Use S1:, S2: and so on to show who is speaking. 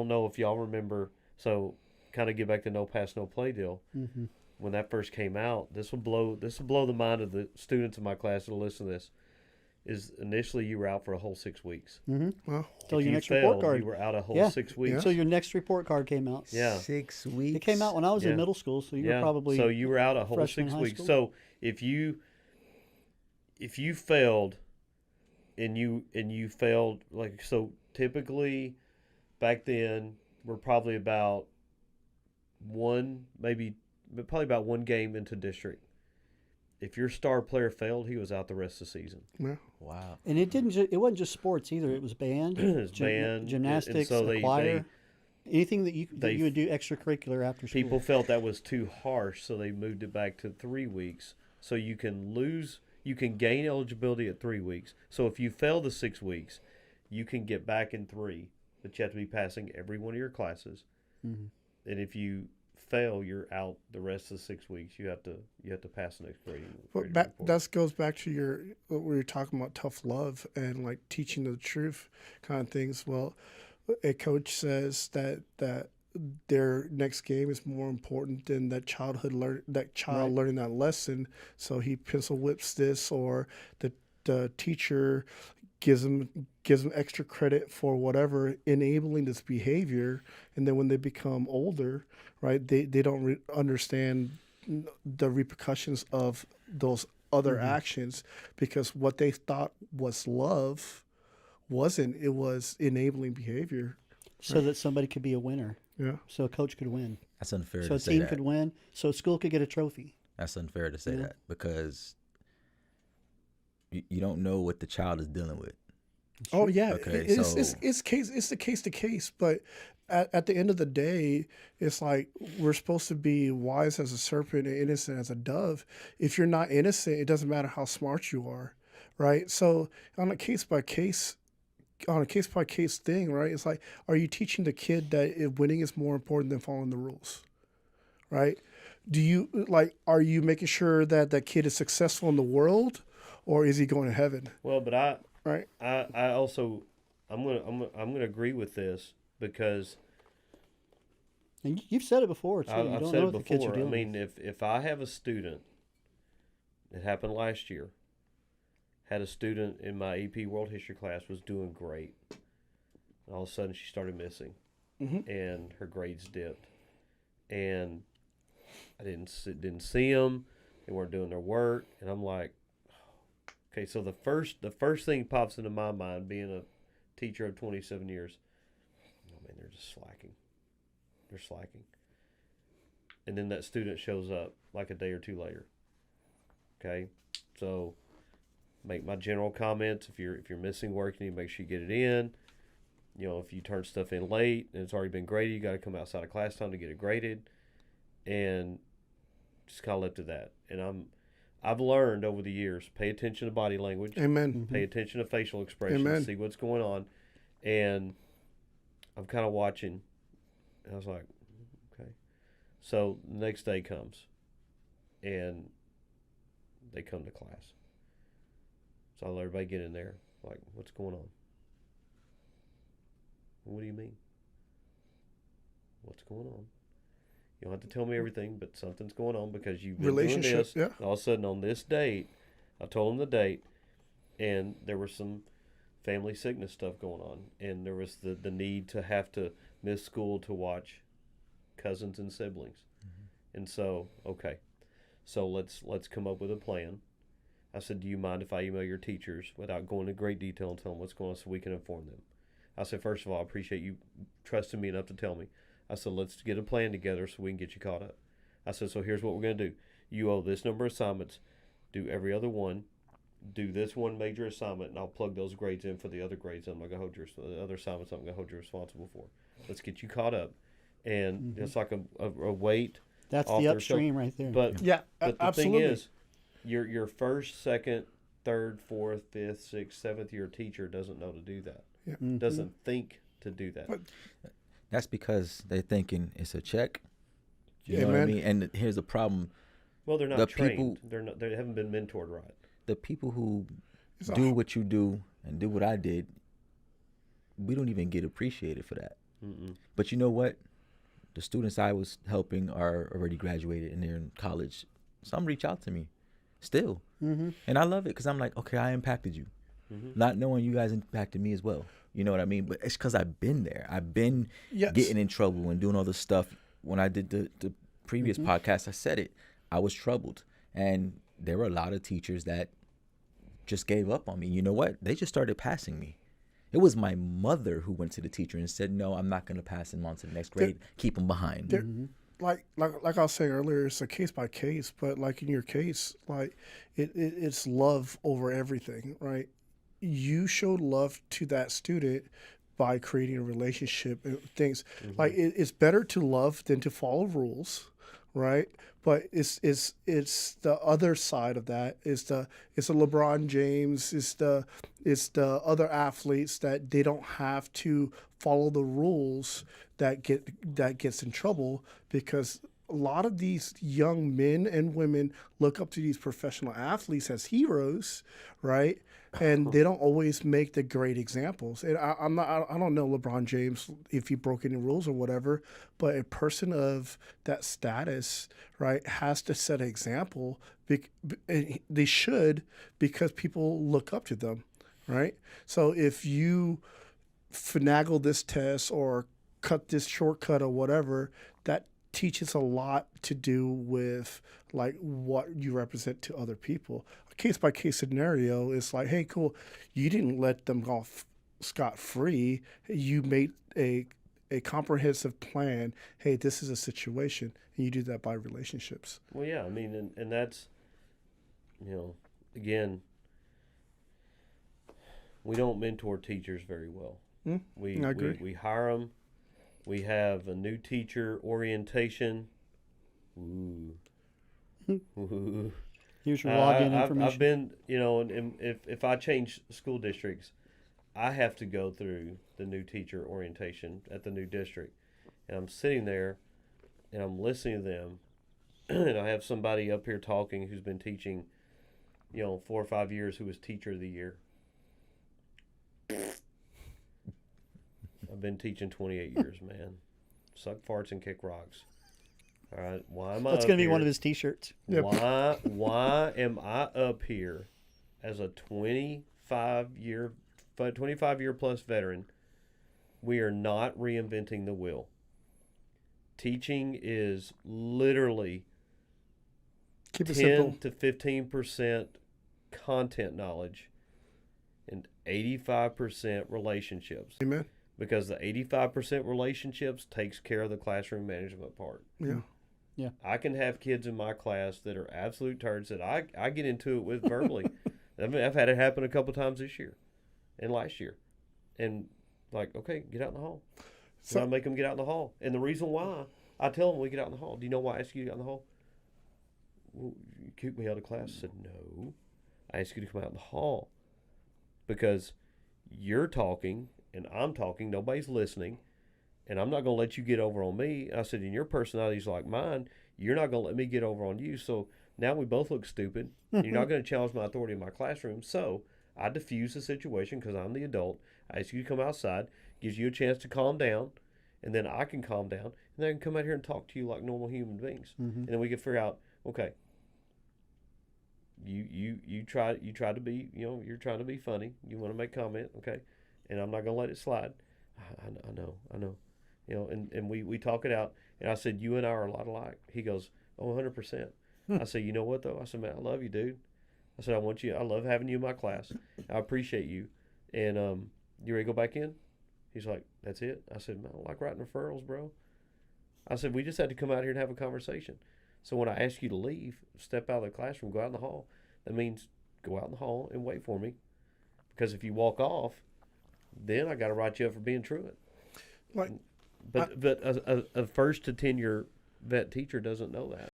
S1: know if y'all remember. So, kind of get back to no pass, no play deal.
S2: Mm-hmm.
S1: When that first came out, this will blow the mind of the students in my class that'll listen to this. Is initially you were out for a whole 6 weeks.
S2: Mm-hmm.
S3: Well,
S2: So
S1: If
S2: your
S1: you
S2: next
S1: failed,
S2: report card.
S1: you were out a whole
S2: Yeah.
S1: 6 weeks.
S3: Yeah.
S2: So your next report card came out.
S1: Yeah.
S4: 6 weeks.
S2: It came out when I was
S1: Yeah.
S2: in middle school, so you
S1: Yeah.
S2: were probably
S1: So you were out a whole
S2: freshman
S1: 6
S2: in high
S1: weeks.
S2: school?
S1: So if you failed, and you failed, like, so typically back then we're probably about probably about one game into district. If your star player failed, he was out the rest of the season.
S3: yeah.
S4: Wow.
S2: And it didn't. It wasn't just sports either. It was band,
S1: It was band, and
S2: gymnastics,
S1: so
S2: the choir, anything that you would do extracurricular after school.
S1: People felt that was too harsh, so they moved it back to 3 weeks. So you can gain eligibility at 3 weeks. So if you fail the 6 weeks, you can get back in 3, but you have to be passing every one of your classes.
S2: Mm-hmm.
S1: And if you fail, you're out the rest of the 6 weeks. You have to pass the next grade.
S3: But that goes back to what we were talking about, tough love and like teaching the truth kind of things. Well, a coach says that their next game is more important than that child
S2: Right.
S3: learning that lesson. So he pencil whips this, or the teacher gives them extra credit for whatever enabling this behavior, and then when they become older, right, they don't understand the repercussions of those other actions, because what they thought was love wasn't. It was enabling behavior.
S2: so that somebody could be a winner.
S3: Yeah.
S2: So a coach could win.
S4: That's unfair
S2: So
S4: to
S2: a
S4: say
S2: team
S4: that.
S2: could win. So a school could get a trophy.
S4: That's unfair to say
S2: Yeah.
S4: that because you don't know what the child is dealing with.
S3: Oh yeah,
S4: Okay,
S3: it's the case to case, but at the end of the day, it's like we're supposed to be wise as a serpent and innocent as a dove. If you're not innocent, it doesn't matter how smart you are, right? So on a case by case thing, right? It's like, are you teaching the kid that winning is more important than following the rules, right? Are you making sure that that kid is successful in the world, or is he going to heaven?
S1: Well, but
S3: Right.
S1: I also I'm gonna agree with this because
S2: And you've said it before too. You
S1: I've
S2: don't
S1: said
S2: know
S1: it
S2: what the kids are
S1: before. I
S2: dealing
S1: mean, if I have a student, it happened last year. Had a student in my EP World History class was doing great, and all of a sudden she started missing, and her grades dipped, and I didn't see them. They weren't doing their work, and I'm like, okay. So the first thing pops into my mind, being a teacher of 27 years, oh man, they're just slacking. They're slacking. And then that student shows up like a day or two later. Okay, so make my general comments. If you're missing work, you need to make sure you get it in. You know, if you turn stuff in late and it's already been graded, you got to come outside of class time to get it graded, and just kind of left to that. And I've learned over the years, pay attention to body language.
S3: Amen.
S1: Pay attention to facial expressions.
S3: Amen.
S1: See what's going on, and I'm kind of watching. And I was like, okay. So the next day comes, and they come to class. So I let everybody get in there. Like, what's going on? What do you mean? What's going on? You don't have to tell me everything, but something's going on because you've been doing
S3: Relationship,
S1: this.
S3: yeah.
S1: And all of a sudden, on this date, I told them the date, and there was some family sickness stuff going on, and there was the need to have to miss school to watch cousins and siblings. And so, okay, so let's come up with a plan. I said, do you mind if I email your teachers without going into great detail and tell them what's going on so we can inform them? I said, first of all, I appreciate you trusting me enough to tell me. I said, let's get a plan together so we can get you caught up. I said, so here's what we're going to do. You owe this number of assignments. Do every other one. Do this one major assignment, and I'll plug those grades in for the other grades I'm going to hold the other assignments I'm going to hold you responsible for. Let's get you caught up. And it's like a weight.
S2: That's
S1: off
S2: the
S1: their
S2: upstream right there.
S1: But
S3: Yeah,
S1: but the
S3: absolutely.
S1: thing is, your first, second, third, fourth, fifth, sixth, seventh year teacher doesn't know to do that.
S3: Yeah.
S1: Doesn't think to do that.
S3: But-
S4: That's because they're thinking it's a check. You know
S3: Amen.
S4: what I mean? And here's the problem.
S1: Well, they're not
S4: the
S1: trained.
S4: people-
S1: They're not. They haven't been mentored right.
S4: The people who
S3: It's
S4: do what you do and do what I did, we don't even get appreciated for that.
S1: Mm-mm.
S4: But you know what? The students I was helping are already graduated and they're in college. Some reach out to me still.
S2: Mm-hmm.
S4: And I love it because I'm like, okay, I impacted you.
S1: Mm-hmm.
S4: Not knowing you guys impacted me as well. You know what I mean? But it's because I've been there. I've been
S3: Yes.
S4: getting in trouble and doing all this stuff. When I did the previous podcast, I said it. I was troubled. And there were a lot of teachers that just gave up on me. You know what? They just started passing me. It was my mother who went to the teacher and said, no, I'm not going to pass him on to the next grade. Keep him behind.
S3: There, like I was saying earlier, it's a case by case, but like in your case, like it's love over everything, right? You showed love to that student by creating a relationship and things. Like it's better to love than to follow rules, right? But it's the other side of that is the LeBron James, it's the other athletes that they don't have to follow the rules that gets in trouble, because a lot of these young men and women look up to these professional athletes as heroes, right? And they don't always make the great examples. And I don't know LeBron James if he broke any rules or whatever, but a person of that status, right, has to set an example. And they should, because people look up to them, right? So if you finagle this test or cut this shortcut or whatever, that teaches a lot to do with like what you represent to other people. A case by case scenario is like, hey, cool, you didn't let them go scot free. You made a comprehensive plan. Hey, this is a situation, and you do that by relationships.
S1: Well, yeah, I mean, and that's, again, we don't mentor teachers very well.
S3: I agree.
S1: We hire them. We have a new teacher orientation. Ooh. Ooh.
S2: Here's your login information.
S1: I've been, and if I change school districts, I have to go through the new teacher orientation at the new district. And I'm sitting there and I'm listening to them. And I have somebody up here talking who's been teaching, 4 or 5 years, who was teacher of the year. I've been teaching 28 years, man. Suck farts and kick rocks. All right, why am I?
S2: That's going to be one of his T-shirts.
S3: Yep.
S1: Why am I up here as a 25 year plus veteran? We are not reinventing the wheel. Teaching is literally
S3: Keep it
S1: 10
S3: simple.
S1: to 15% content knowledge and 85% relationships.
S3: Amen.
S1: Because the 85% relationships takes care of the classroom management part.
S3: Yeah.
S2: Yeah.
S1: I can have kids in my class that are absolute turds that I get into it with verbally. I've had it happen a couple times this year and last year. And like, okay, get out in the hall. So I make them get out in the hall. And the reason why, I tell them we get out in the hall. Do you know why I ask you to get out in the hall? Well, you kicked me out of class. I said, no. I asked you to come out in the hall because you're talking and I'm talking. Nobody's listening. And I'm not going to let you get over on me. I said, and your personality's like mine. You're not going to let me get over on you. So now we both look stupid. You're not going to challenge my authority in my classroom. So I diffuse the situation because I'm the adult. I ask you to come outside. Gives you a chance to calm down. And then I can calm down. And then I can come out here and talk to you like normal human beings. And then we can figure out, okay, you try to be, you're trying to be funny. You want to make comment, okay? And I'm not going to let it slide. I know. And we talk it out. And I said, you and I are a lot alike. He goes, oh, 100%. I said, you know what, though? I said, man, I love you, dude. I said, I love having you in my class. I appreciate you. And you ready to go back in? He's like, that's it? I said, man, I don't like writing referrals, bro. I said, we just had to come out here and have a conversation. So when I ask you to leave, step out of the classroom, go out in the hall, that means go out in the hall and wait for me. Because if you walk off, then I got to write you up for being truant.
S3: Like,
S1: But a first to tenure vet teacher doesn't know that.